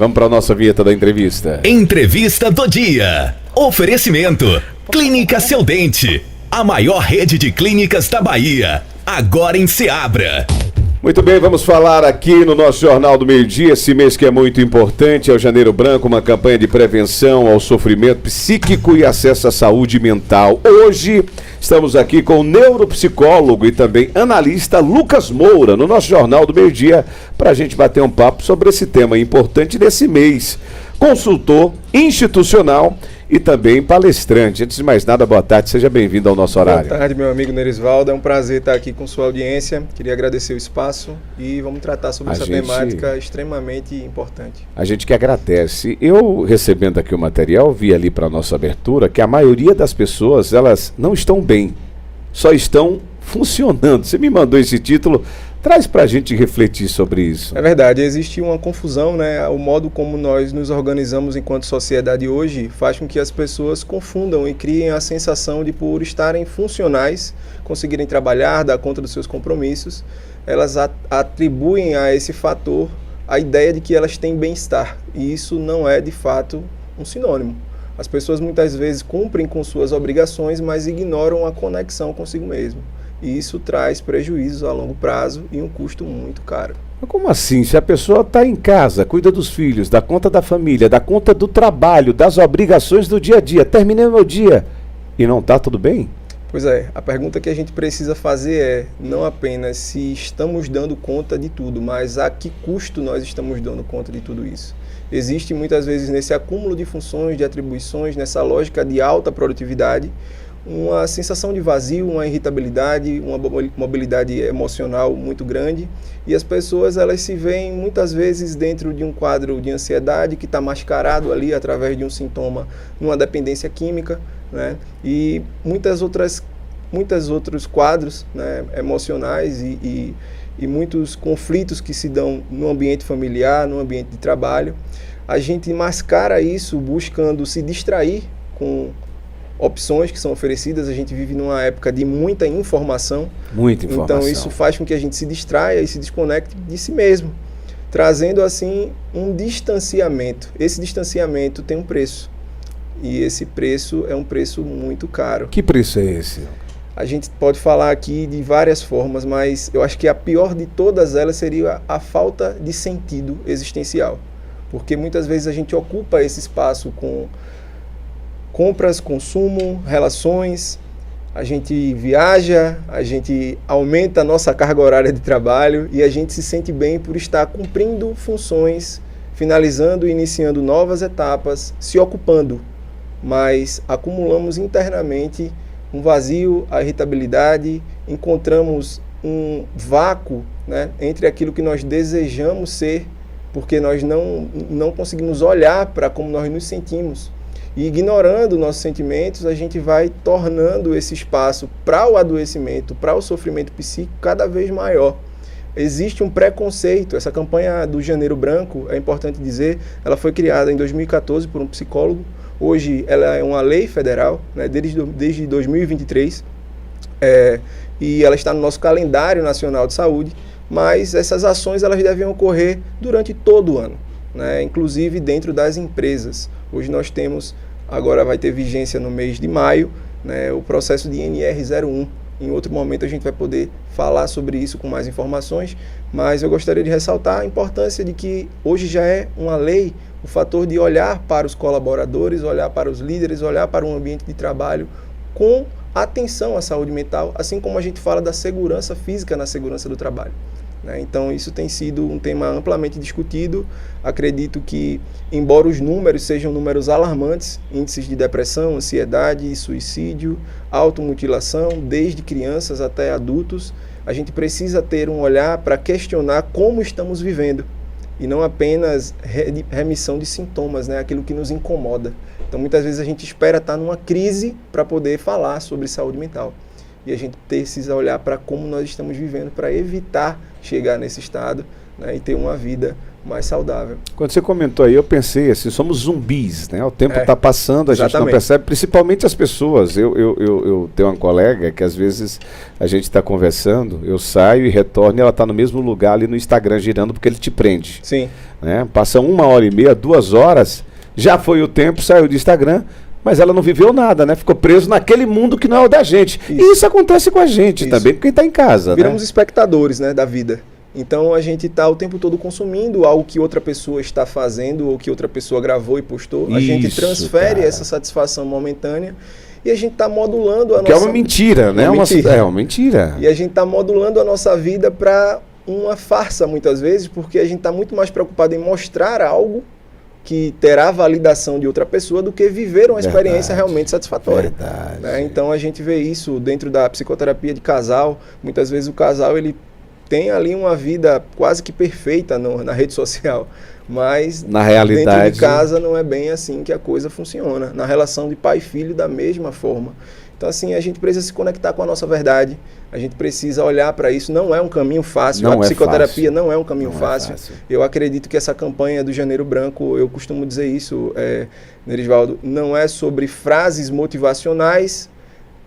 vamos para a nossa vinheta da entrevista. Entrevista do dia. Oferecimento. Clínica Seu Dente. A maior rede de clínicas da Bahia. Agora em Ceabra. Muito bem, vamos falar aqui no nosso Jornal do Meio-Dia, esse mês que é muito importante, é o Janeiro Branco, uma campanha de prevenção ao sofrimento psíquico e acesso à saúde mental. Hoje estamos aqui com o neuropsicólogo e também analista Lucas Moura, no nosso Jornal do Meio-Dia, para a gente bater um papo sobre esse tema importante desse mês. Consultor institucional e também palestrante. Antes de mais nada, boa tarde, seja bem-vindo ao nosso horário. Boa tarde, meu amigo Nerisvaldo, é um prazer estar aqui com sua audiência, queria agradecer o espaço e vamos tratar sobre essa temática extremamente importante. A gente que agradece. Eu, recebendo aqui o material, vi ali para a nossa abertura que a maioria das pessoas, elas não estão bem, só estão funcionando. Você me mandou esse título, traz para a gente refletir sobre isso. É verdade, existe uma confusão, né? O modo como nós nos organizamos enquanto sociedade hoje faz com que as pessoas confundam e criem a sensação de, por estarem funcionais, conseguirem trabalhar, dar conta dos seus compromissos, elas atribuem a esse fator a ideia de que elas têm bem-estar. E isso não é, de fato, um sinônimo. As pessoas muitas vezes cumprem com suas obrigações, mas ignoram a conexão consigo mesmo. E isso traz prejuízos a longo prazo e um custo muito caro. Mas como assim? Se a pessoa está em casa, cuida dos filhos, dá conta da família, dá conta do trabalho, das obrigações do dia a dia, terminei o meu dia e não está tudo bem? Pois é, a pergunta que a gente precisa fazer é não apenas se estamos dando conta de tudo, mas a que custo nós estamos dando conta de tudo isso. Existe muitas vezes nesse acúmulo de funções, de atribuições, nessa lógica de alta produtividade, uma sensação de vazio, uma irritabilidade, uma mobilidade emocional muito grande, e as pessoas elas se veem muitas vezes dentro de um quadro de ansiedade que está mascarado ali através de um sintoma, numa dependência química, né? E muitos outros quadros, né, emocionais e muitos conflitos que se dão no ambiente familiar, no ambiente de trabalho. A gente mascara isso buscando se distrair com opções que são oferecidas. A gente vive numa época de muita informação. Muita informação. Então isso faz com que a gente se distraia e se desconecte de si mesmo, trazendo assim um distanciamento. Esse distanciamento tem um preço. E esse preço é um preço muito caro. Que preço é esse? A gente pode falar aqui de várias formas, mas eu acho que a pior de todas elas seria a falta de sentido existencial. Porque muitas vezes a gente ocupa esse espaço com compras, consumo, relações, a gente viaja, a gente aumenta a nossa carga horária de trabalho e a gente se sente bem por estar cumprindo funções, finalizando e iniciando novas etapas, se ocupando, mas acumulamos internamente um vazio, a irritabilidade, encontramos um vácuo, né, entre aquilo que nós desejamos ser, porque nós não conseguimos olhar para como nós nos sentimos. E ignorando nossos sentimentos, a gente vai tornando esse espaço para o adoecimento, para o sofrimento psíquico cada vez maior. Existe um preconceito. Essa campanha do Janeiro Branco, é importante dizer, ela foi criada em 2014 por um psicólogo. Hoje ela é uma lei federal, né, desde 2023, e ela está no nosso calendário nacional de saúde, mas essas ações elas devem ocorrer durante todo o ano, né, inclusive dentro das empresas. Hoje nós temos, agora vai ter vigência no mês de maio, né, o processo de NR01. Em outro momento a gente vai poder falar sobre isso com mais informações, mas eu gostaria de ressaltar a importância de que hoje já é uma lei o fator de olhar para os colaboradores, olhar para os líderes, olhar para um ambiente de trabalho com atenção à saúde mental, assim como a gente fala da segurança física na segurança do trabalho. Então isso tem sido um tema amplamente discutido. Acredito que, embora os números sejam números alarmantes, índices de depressão, ansiedade, suicídio, automutilação, desde crianças até adultos, a gente precisa ter um olhar para questionar como estamos vivendo e não apenas remissão de sintomas, né? Aquilo que nos incomoda. Então muitas vezes a gente espera estar numa crise para poder falar sobre saúde mental. E a gente precisa olhar para como nós estamos vivendo para evitar chegar nesse estado, né, e ter uma vida mais saudável. Quando você comentou aí, eu pensei assim, somos zumbis, né? O tempo está passando, a gente não exatamente. percebe, principalmente as pessoas. Eu tenho uma colega que às vezes a gente está conversando, eu saio e retorno e ela está no mesmo lugar ali no Instagram girando porque ele te prende. Sim. Né? Passa 1h30, 2 horas, já foi o tempo, saiu do Instagram, mas ela não viveu nada, né? Ficou preso naquele mundo que não é o da gente. Isso. E isso acontece com a gente também, com quem está em casa. Viramos né? espectadores, né, da vida. Então a gente está o tempo todo consumindo algo que outra pessoa está fazendo ou que outra pessoa gravou e postou. A gente Isso, transfere cara. essa satisfação momentânea e a gente está modulando a Que nossa... é uma mentira, né? É uma mentira. E a gente está modulando a nossa vida para uma farsa muitas vezes, porque a gente está muito mais preocupado em mostrar algo que terá validação de outra pessoa do que viver uma experiência realmente satisfatória. Verdade. Né? Então a gente vê isso dentro da psicoterapia de casal. Muitas vezes o casal ele tem ali uma vida quase que perfeita na rede social, mas na realidade, dentro de casa não é bem assim que a coisa funciona. Na relação de pai e filho da mesma forma. Então assim, a gente precisa se conectar com a nossa verdade, a gente precisa olhar para isso. Não é um caminho fácil, a psicoterapia não é um caminho fácil. Eu acredito que essa campanha do Janeiro Branco, eu costumo dizer isso, Nerisvaldo, não é sobre frases motivacionais,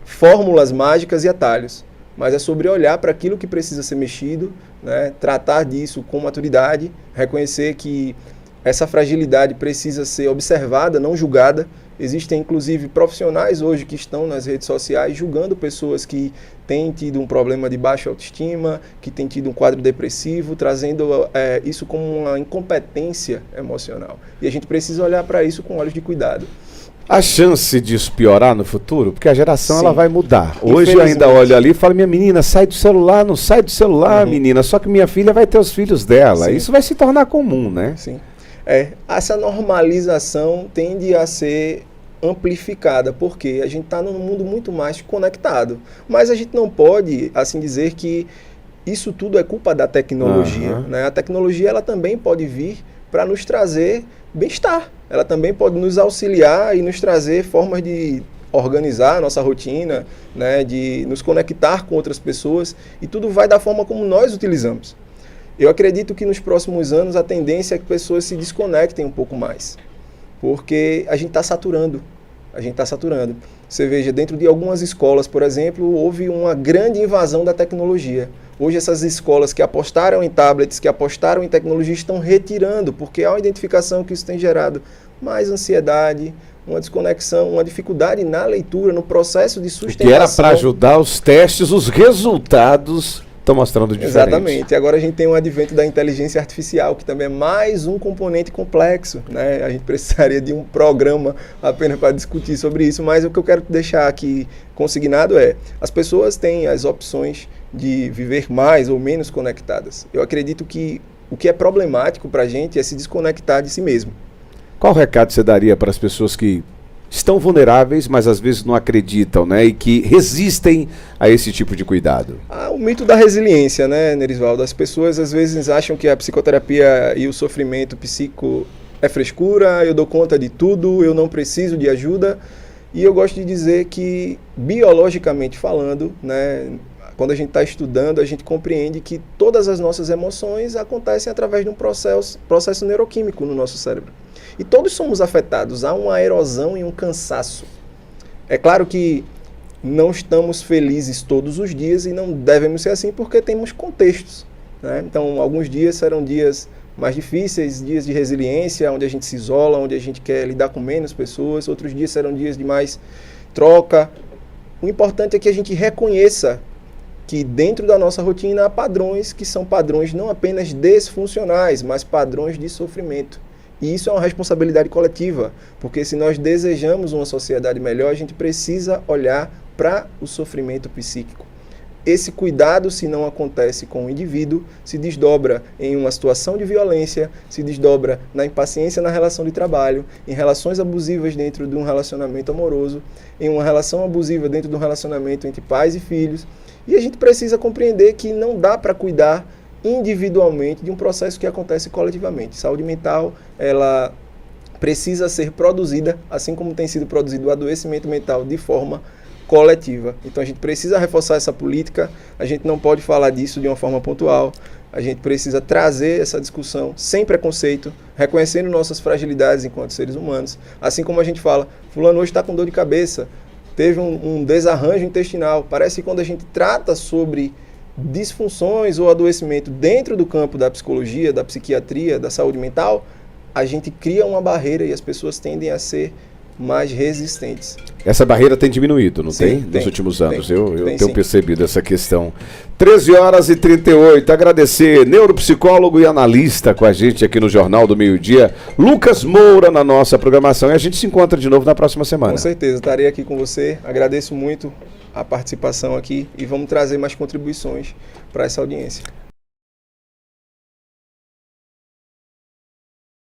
fórmulas mágicas e atalhos, mas é sobre olhar para aquilo que precisa ser mexido, né, tratar disso com maturidade, reconhecer que essa fragilidade precisa ser observada, não julgada. Existem, inclusive, profissionais hoje que estão nas redes sociais julgando pessoas que têm tido um problema de baixa autoestima, que têm tido um quadro depressivo, trazendo isso como uma incompetência emocional. E a gente precisa olhar para isso com olhos de cuidado. A chance disso piorar no futuro, porque a geração ela vai mudar. Hoje eu Infelizmente. ainda olho ali e falo, minha menina, sai do celular, não sai do celular, menina, só que minha filha vai ter os filhos dela. Sim. Isso vai se tornar comum, né? Sim. Essa normalização tende a ser amplificada, porque a gente está num mundo muito mais conectado. Mas a gente não pode, assim, dizer que isso tudo é culpa da tecnologia. Né? A tecnologia ela também pode vir para nos trazer bem-estar. Ela também pode nos auxiliar e nos trazer formas de organizar a nossa rotina, né? De nos conectar com outras pessoas, e tudo vai da forma como nós utilizamos. Eu acredito que nos próximos anos a tendência é que pessoas se desconectem um pouco mais, porque a gente está saturando. Você veja, dentro de algumas escolas, por exemplo, houve uma grande invasão da tecnologia. Hoje essas escolas que apostaram em tablets, que apostaram em tecnologia, estão retirando, porque há uma identificação que isso tem gerado mais ansiedade, uma desconexão, uma dificuldade na leitura, no processo de sustentação. Que era para ajudar os testes, os resultados estão mostrando diferente. Exatamente. Agora a gente tem o advento da inteligência artificial, que também é mais um componente complexo, né? A gente precisaria de um programa apenas para discutir sobre isso, mas o que eu quero deixar aqui consignado é: as pessoas têm as opções de viver mais ou menos conectadas. Eu acredito que o que é problemático para a gente é se desconectar de si mesmo. Qual recado você daria para as pessoas que estão vulneráveis, mas às vezes não acreditam, né? E que resistem a esse tipo de cuidado? O mito da resiliência, né, Nerisvaldo? As pessoas às vezes acham que a psicoterapia e o sofrimento psíquico é frescura, eu dou conta de tudo, eu não preciso de ajuda. E eu gosto de dizer que, biologicamente falando, né, quando a gente está estudando, a gente compreende que todas as nossas emoções acontecem através de um processo neuroquímico no nosso cérebro. E todos somos afetados, há uma erosão e um cansaço. É claro que não estamos felizes todos os dias e não devemos ser assim porque temos contextos, né? Então, alguns dias serão dias mais difíceis, dias de resiliência, onde a gente se isola, onde a gente quer lidar com menos pessoas. Outros dias serão dias de mais troca. O importante é que a gente reconheça que dentro da nossa rotina há padrões que são padrões não apenas disfuncionais, mas padrões de sofrimento. E isso é uma responsabilidade coletiva, porque se nós desejamos uma sociedade melhor, a gente precisa olhar para o sofrimento psíquico. Esse cuidado, se não acontece com o indivíduo, se desdobra em uma situação de violência, se desdobra na impaciência na relação de trabalho, em relações abusivas dentro de um relacionamento amoroso, em uma relação abusiva dentro de um relacionamento entre pais e filhos. E a gente precisa compreender que não dá para cuidar individualmente de um processo que acontece coletivamente. Saúde mental, ela precisa ser produzida, assim como tem sido produzido o adoecimento mental, de forma coletiva. Então a gente precisa reforçar essa política, a gente não pode falar disso de uma forma pontual, a gente precisa trazer essa discussão sem preconceito, reconhecendo nossas fragilidades enquanto seres humanos, assim como a gente fala, fulano hoje está com dor de cabeça, teve um desarranjo intestinal. Parece que quando a gente trata sobre disfunções ou adoecimento dentro do campo da psicologia, da psiquiatria, da saúde mental, a gente cria uma barreira e as pessoas tendem a ser mais resistentes. Essa barreira tem diminuído, não Sim, tem? Nos últimos anos. Tem, Eu tem, tenho sim. percebido essa questão. 13h38. Agradecer, neuropsicólogo e analista com a gente aqui no Jornal do Meio-Dia, Lucas Moura, na nossa programação. E a gente se encontra de novo na próxima semana. Com certeza, estarei aqui com você. Agradeço muito a participação aqui e vamos trazer mais contribuições para essa audiência.